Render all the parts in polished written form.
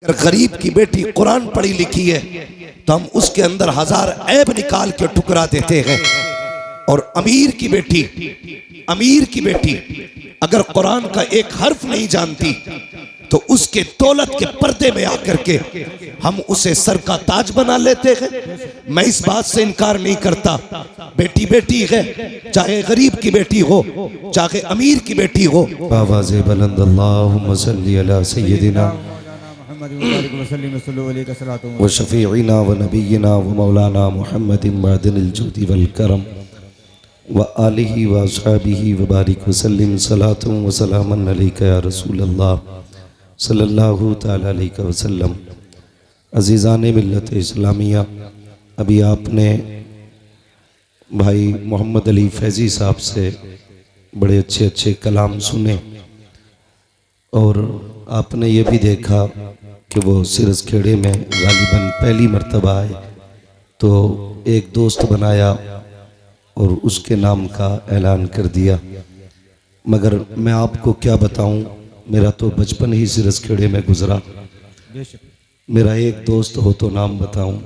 अगर गरीब की बेटी कुरान पढ़ी लिखी है तो हम उसके अंदर 1000 ऐब निकाल के टुकरा देते हैं। और अमीर की बेटी अगर कुरान का एक हर्फ नहीं जानती तो उसके दौलत के पर्दे में आकर के हम उसे सर का ताज बना लेते हैं। मैं इस बात से इनकार नहीं करता, बेटी बेटी है, चाहे गरीब की बेटी हो चाहे अमीर की बेटी हो। आवाज़े बुलंद अल्लाहुम्मा सल्ली अला सय्यदिना व शफीइना व नबीना व मौलाना मुहम्मदिन बअदिल जुदी वल करम व आलिहि व अस्हाबिहि व बारिक वसल्लिम सलातुम व सलामन अलैका या रसूल अल्लाह सल्लल्लाहु तआला अलैहि वसल्लम। अज़ीज़ान मिल्लत इस्लामिया, अभी आपने भाई मोहम्मद अली फैज़ी साहब से बड़े अच्छे अच्छे कलाम सुने और आपने ये भी देखा कि वो सिरस खेड़े में गालिबन पहली मर्तबा आए तो एक दोस्त बनाया और उसके नाम का ऐलान कर दिया। मगर मैं आपको क्या बताऊं, मेरा तो बचपन ही सिरस खेड़े में गुजरा। मेरा एक दोस्त हो तो नाम बताऊं,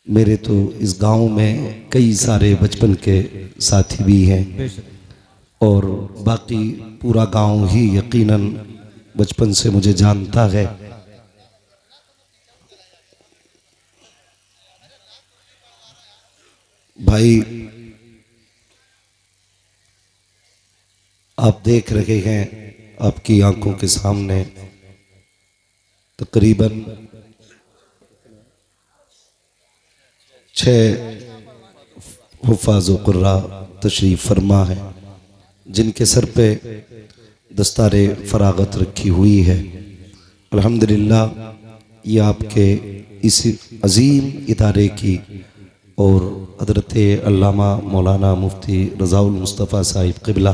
मेरे तो इस गांव में कई सारे बचपन के साथी भी हैं और बाकी पूरा गांव ही यकीनन बचपन से मुझे जानता है। भाई आप देख रहे हैं आपकी आंखों के सामने तकरीबन 6 हुफ़ाज़ व क़ुर्रा तशरीफ़ फरमा है जिनके सर पे दस्तारे फरागत रखी हुई है। अल्हम्दुलिल्लाह ये आपके इस अजीम इदारे की और हज़रत अल्लामा मौलाना मुफ्ती रज़ाउल मुस्तफ़ा साहिब क़िबला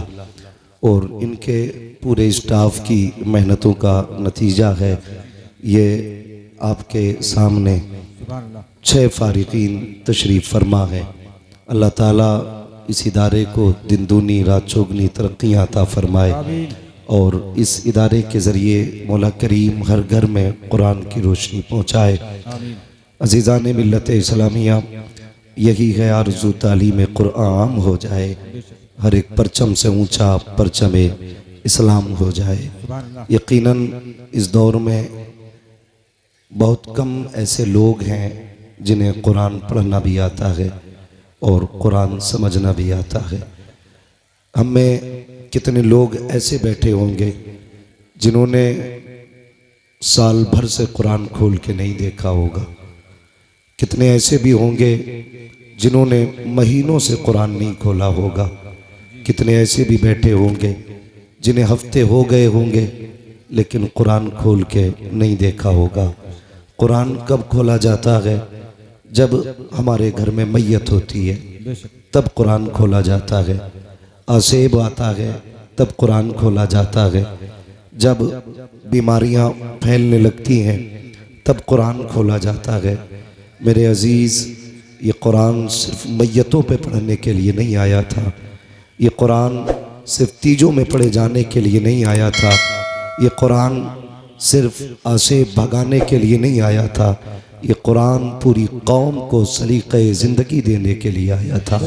और इनके पूरे स्टाफ की मेहनतों का नतीजा है। ये आपके सामने 6 फ़ारिक़ीन तशरीफ़ फरमा है। अल्लाह ताला इस इदारे को दिन दूनी रात चौगनी तरक्कियाँ अता फरमाए और इस इदारे के ज़रिए मौला करीम हर घर में कुरान की रोशनी पहुँचाए। अज़ीज़ान मिल्लत इस्लामिया, यही है आरज़ू तालीम कुरान आम हो जाए, हर एक परचम से ऊंचा परचम इस्लाम हो जाए। यकीनन इस दौर में बहुत कम ऐसे लोग हैं जिन्हें कुरान पढ़ना भी आता है और कुरान समझना भी आता है। हम में कितने लोग ऐसे बैठे होंगे जिन्होंने साल भर से कुरान खोल के नहीं देखा होगा। कितने ऐसे भी होंगे जिन्होंने महीनों से कुरान नहीं खोला होगा। कितने ऐसे भी बैठे होंगे जिन्हें हफ्ते हो गए होंगे लेकिन कुरान खोल के नहीं देखा होगा। कुरान कब खोला जाता है? जब हमारे घर में मैयत होती है तब कुरान खोला जाता है। आसेब आता है तब कुरान खोला जाता है। जब बीमारियां फैलने लगती हैं तब कुरान खोला जाता है। मेरे अजीज़, ये कुरान सिर्फ मैयतों पे पढ़ने के लिए नहीं आया था। ये कुरान सिर्फ तीजों में पढ़े जाने के लिए नहीं आया था। ये कुरान सिर्फ आसेब भगाने के लिए नहीं आया था। ये कुरान पूरी कौम को सलीक़े ज़िंदगी देने के लिए आया था।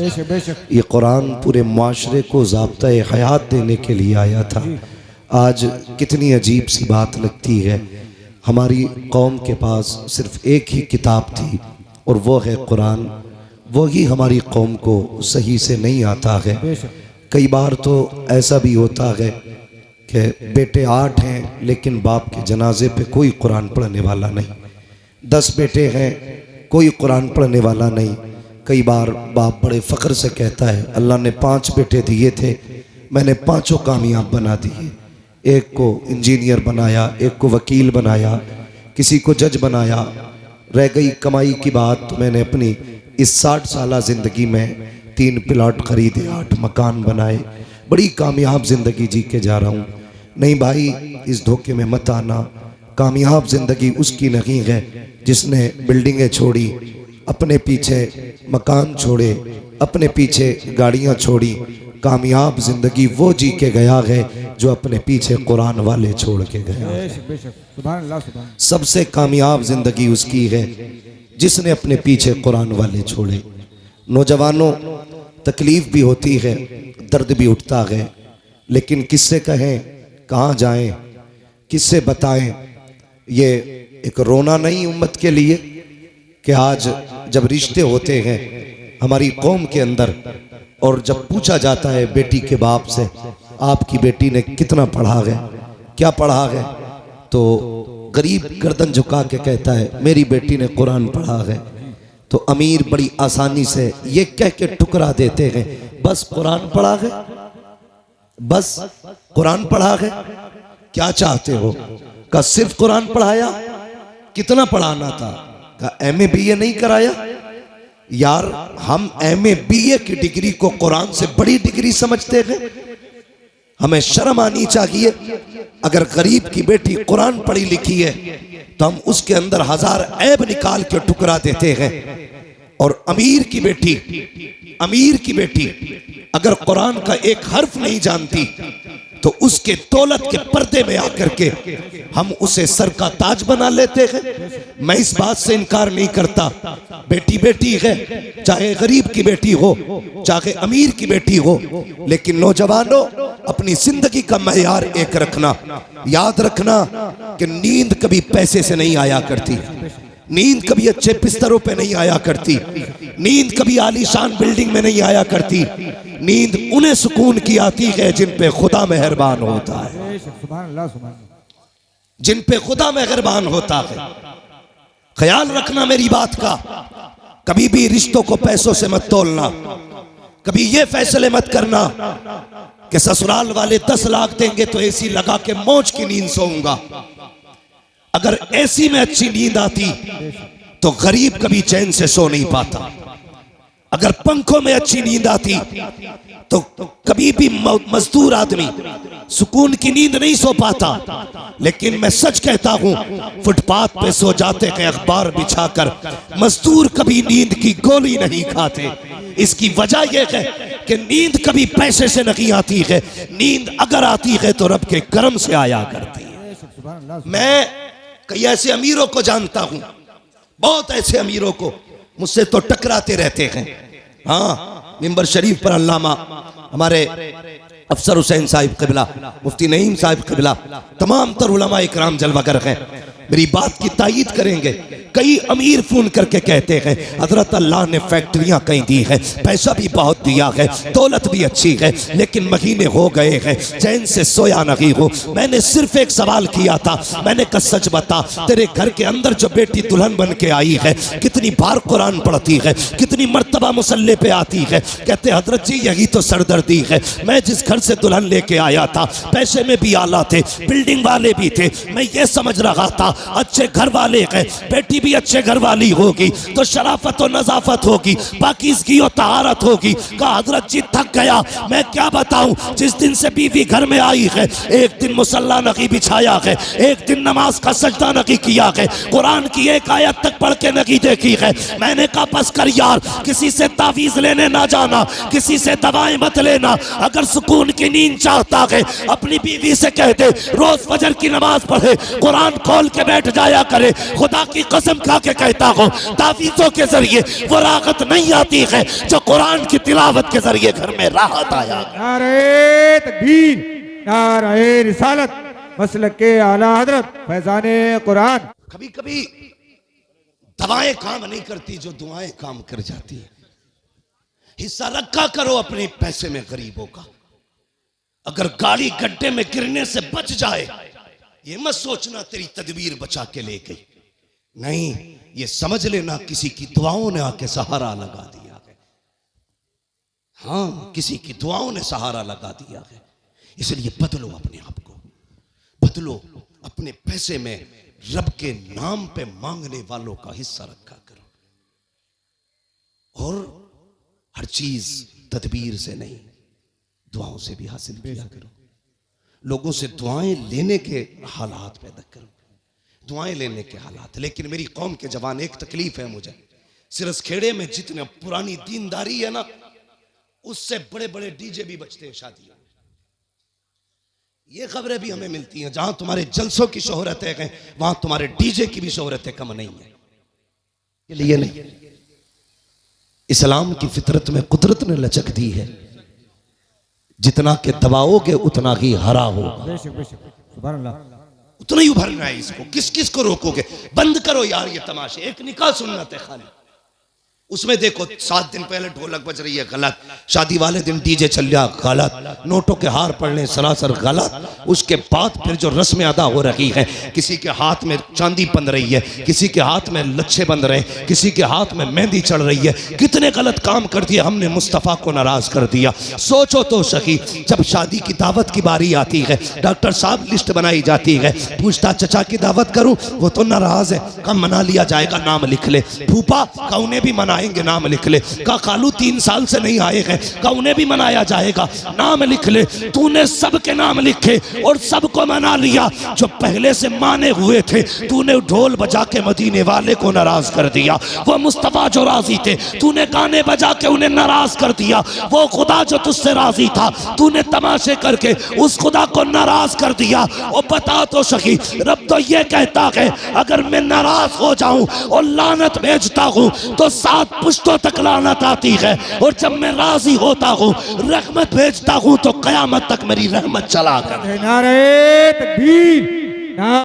ये कुरान पूरे माशरे को ज़ाब्ता-ए हयात देने के लिए आया था। आज कितनी अजीब सी बात लगती है, हमारी कौम के पास सिर्फ एक ही किताब थी और वो है कुरान। वही हमारी कौम को सही से नहीं आता है। कई बार तो ऐसा भी होता है कि बेटे 8 हैं लेकिन बाप के जनाजे पे कोई कुरान पढ़ने वाला नहीं। 10 बेटे हैं, कोई कुरान पढ़ने वाला नहीं। कई बार बाप बड़े फ़ख्र से कहता है, अल्लाह ने 5 बेटे दिए थे, मैंने 5 कामयाब बना दिए। एक को इंजीनियर बनाया, एक को वकील बनाया, किसी को जज बनाया। रह गई कमाई की बात तो मैंने अपनी इस 60 साला ज़िंदगी में 3 प्लाट खरीदे, 8 मकान बनाए, बड़ी कामयाब ज़िंदगी जी के जा रहा हूँ। नहीं भाई, इस धोखे में मत आना। कामयाब ज़िंदगी उसकी नहीं है जिसने बिल्डिंगें छोड़ी, अपने पीछे मकान छोड़े, अपने पीछे गाड़ियाँ छोड़ी। कामयाब ज़िंदगी वो जी के गया है जो अपने पीछे कुरान वाले छोड़ के गया। सुभान अल्लाह, सुभान। सबसे कामयाब जिंदगी उसकी है जिसने अपने पीछे कुरान वाले छोड़े। नौजवानों, तकलीफ भी होती है, दर्द भी उठता है, लेकिन किससे कहें, कहाँ जाएं, किससे बताएं। ये एक रोना नहीं उम्मत के लिए कि आज जब रिश्ते होते हैं हमारी कौम के अंदर और जब पूछा जाता है बेटी के बाप से, आपकी बेटी ने कितना पढ़ा है, क्या पढ़ा है, तो गरीब गर्दन झुका के कहता है मेरी बेटी ने कुरान पढ़ा है। तो अमीर बड़ी आसानी से ये कह के ठुकरा देते हैं, बस कुरान पढ़ा है, बस कुरान पढ़ा है, क्या चाहते हो? का सिर्फ कुरान पढ़ाया, कितना पढ़ाना था? का MA BA नहीं कराया? यार, हम MA BA की डिग्री को कुरान से बड़ी डिग्री समझते हैं। हमें शर्म आनी चाहिए। अगर गरीब की बेटी कुरान पढ़ी लिखी है तो हम उसके अंदर 1000 ऐब निकाल के ठुकरा देते हैं। और अमीर की बेटी अगर कुरान का एक हर्फ नहीं जानती तो उसके दौलत के पर्दे में आकर के हम उसे सर का ताज बना लेते हैं। मैं इस बात से इनकार नहीं करता, बेटी बेटी है, चाहे गरीब की बेटी हो चाहे अमीर की बेटी हो, लेकिन नौजवानों, अपनी जिंदगी का मैयार एक रखना। याद रखना कि नींद कभी पैसे से नहीं आया करती, नींद कभी अच्छे बिस्तरों पे नहीं आया करती, नींद कभी आलीशान बिल्डिंग में नहीं आया करती। नींद उन्हें सुकून की आती है जिन पे खुदा मेहरबान होता है, जिन पे खुदा मेहरबान होता है। ख्याल रखना मेरी बात का, कभी भी रिश्तों को पैसों से मत तोलना। कभी ये फैसले मत करना कि ससुराल वाले 10 लाख देंगे तो AC लगा के मौज की नींद सोऊंगा। अगर AC में अच्छी नींद आती तो गरीब कभी चैन से सो नहीं पाता। अगर पंखों में अच्छी नींद आती तो कभी भी मजदूर आदमी सुकून की नींद नहीं सो पाता। लेकिन मैं सच कहता हूं, फुटपाथ पे सो जाते हैं अखबार बिछाकर, मजदूर कभी नींद की गोली नहीं खाते। इसकी वजह यह है कि नींद कभी पैसे से नहीं आती है, नींद अगर आती है तो रब के करम से आया करती है। मैं कई ऐसे अमीरों को जानता हूं, बहुत ऐसे अमीरों को, मुझसे तो टकराते रहते हैं। हाँ, मिंबर शरीफ पर अल्लामा हमारे अफसर हुसैन साहिब क़िबला, मुफ्ती नईम साहिब क़िबला, तमाम तर उलमा इकराम जलवागर हैं, मेरी बात की तायीद करेंगे। कई अमीर फोन करके कहते हैं हजरत अल्लाह ने फैक्ट्रियां कहीं दी है, पैसा भी बहुत दिया है, दौलत भी अच्छी है, लेकिन महीने हो गए हैं चैन से सोया नहीं हो। मैंने सिर्फ एक सवाल किया था, मैंने कहा सच बता, तेरे घर के अंदर जो बेटी दुल्हन बन के आई है कितनी बार कुरान पढ़ती है, कितनी मर्तबा मुसल्ले पे आती है? कहते हजरत जी यही तो सरदर्दी है। मैं जिस घर से दुल्हन लेके आया था पैसे में भी आला थे, बिल्डिंग वाले भी थे, मैं ये समझ रहा था अच्छे घर वाले हैं, बेटी भी अच्छे घर वाली होगी तो शराफत और नजाफत होगी, पाकीज़गी और तहारत होगी। कहा हजरत जी थक गया, मैं क्या बताऊं, जिस दिन से बीवी घर में आई है एक दिन मुसल्ला नहीं बिछाया है, एक दिन नमाज का सजदा नहीं किया है, कुरान की एक आयत तक पढ़ के नहीं देखी है। मैंने कहा बस कर यार, किसी से तावीज लेने ना जाना, किसी से दवाएं मत लेना। अगर सुकून की नींद चाहता है अपनी बीवी से कह दे रोज फजर की नमाज पढ़े, कुरान खोल के बैठ जाया करे। खुदा की कसम खा के कहता हूं, तावीज़ों के जरिए वो राहत नहीं आती है जो कुरान की तिलावत के जरिए घर में राहत आया। नारे तकबीर, नारे रिसालत, मसलक के आला हजरत फैजाने कुरान। कभी कभी दवाएं काम नहीं करती जो दुआएं काम कर जाती है। हिस्सा रखा करो अपने पैसे में गरीबों का। अगर गाड़ी गड्ढे में गिरने से बच जाए ये मत सोचना तेरी तदबीर बचा के ले गई, नहीं, ये समझ लेना किसी की दुआओं ने आके सहारा लगा दिया है। हाँ, किसी की दुआओं ने सहारा लगा दिया है। इसलिए बदलो अपने आप को, बदलो। अपने पैसे में रब के नाम पे मांगने वालों का हिस्सा रखा करो, और हर चीज तदबीर से नहीं दुआओं से भी हासिल किया करो। लोगों से दुआएं लेने के हालात पैदा करो, दुआएं लेने के हालात। लेकिन मेरी कौम के जवान, एक तकलीफ है मुझे, सिरस खेड़े में जितने पुरानी दीनदारी है ना, उससे बड़े बड़े डीजे भी बजते हैं शादियों में। ये खबरें भी हमें मिलती हैं, जहां तुम्हारे जलसों की शोहरतें हैं वहां तुम्हारे डीजे की भी शोहरतें कम नहीं है। ये लिए नहीं, इस्लाम की फितरत में कुदरत ने लचक दी है, जितना के दबाओगे उतना ही हरा होगा, बेशक बेशक सुभान अल्लाह। उतना ही उभरना है। इसको किस किस को रोकोगे? बंद करो यार ये तमाशे। एक निकाह सुन्नत है खाली, उसमें देखो 7 दिन पहले ढोलक बज रही है गलत, शादी वाले दिन डीजे चल रहा गलत, नोटों के हार पड़ने सरासर गलत, उसके बाद फिर जो रस्में अदा हो रही है, किसी के हाथ में चांदी बंध रही है, किसी के हाथ में लच्छे बंध रहे, किसी के हाथ में मेहंदी चढ़ रही है, कितने गलत काम कर दिए हमने, मुस्तफ़ा को नाराज कर दिया। सोचो तो सही, जब शादी की दावत की बारी आती है, डॉक्टर साहब लिस्ट बनाई जाती है, पूछता चचा की दावत करूं, वो तो नाराज है, कम मना लिया जाएगा, नाम लिख ले। फूफा का उन्हें भी मनाएंगे, नाम लिख ले। का खालू 3 साल से नहीं आए हैं, का उन्हें भी मनाया जाएगा, नाम लिख ले। तूने सबके नाम लिखे और सबको मना लिया। जो पहले से माने हुए थे तूने ढोल बजा के मदीने वाले को नाराज कर दिया। वो मुस्तफा जो राजी थे तूने गाने बजा के उन्हें नाराज कर दिया। वो खुदा जो तुझसे राजी था तूने तमाशे करके उस खुदा को नाराज कर दिया। और बता तो सही, रब तो ये कहता है अगर मैं नाराज हो जाऊं और लानत भेजता हूं तो 7 पुश्तों तक लानत आती है, और जब मैं राजी होता हूं रहमत भेजता हूं तो कयामत तक मेरी रहमत चला कर। नारे तकबीर।